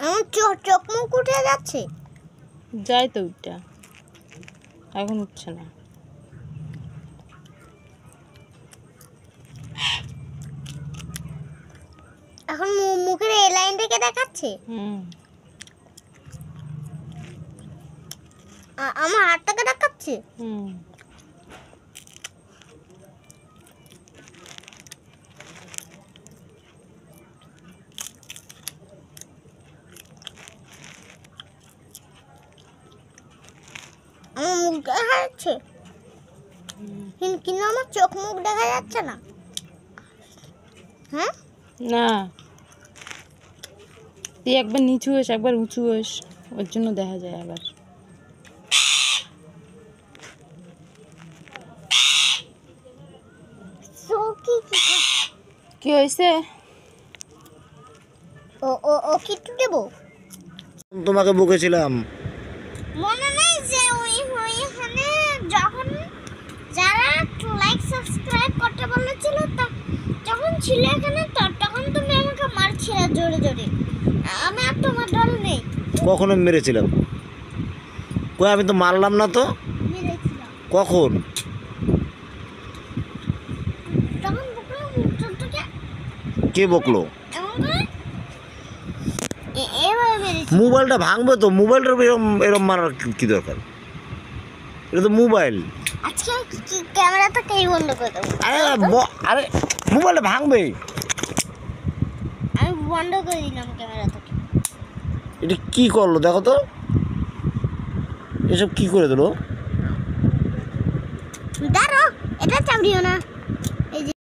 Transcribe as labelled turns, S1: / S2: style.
S1: আমার চোখ মুখ উঠে যাচ্ছে।
S2: যাই তো ওইটা এখন উঠছে না।
S1: এখন মুখের এই লাইন থেকে দেখাচ্ছে। আমার হাতটাকে দেখাচ্ছে। আমার মুখ দেখা যাচ্ছে কিন্তু আমার চোখ মুখ দেখা যাচ্ছে না। হ্যাঁ
S2: না, তুই একবার নিচু হোস একবার উঁচু হোস, ওর জন্য দেখা যায় আবার। কি হয়েছে?
S1: ও কিট্টু দেবো।
S3: তোমাকে বকেছিলাম
S1: মনে নেই যে ওইখানে যখন যারা লাইক সাবস্ক্রাইব করতে বলেছিল যখন ছিল এখানে তখন তুমি আমাকে মারছিলে জোরে জোরে। আমি আর তোমার ডর নেই।
S3: কখনো মেরেছিলাম? কই আমি তো মারলাম না তো।
S1: মেরেছিলাম
S3: কখন?
S1: তখন বকলো মুখটাকে।
S3: কে বকলো?
S1: এমন করে এভাবে মেরেছি।
S3: মোবাইলটা ভাঙবে তো, মোবাইলটা এরম মারার কি দরকার? এটা তো মোবাইল।
S1: আজকে ক্যামেরাটা কে বন্ধ করে দেবো?
S3: আরে মোবাইলটা ভাঙবে।
S1: আমি বন্ধ করে দিলাম ক্যামেরাটাকে।
S3: এটা কি করলো দেখো তো, এসব কি করে দিলো?
S1: দাঁড়াও, এটা চাবড়িও না।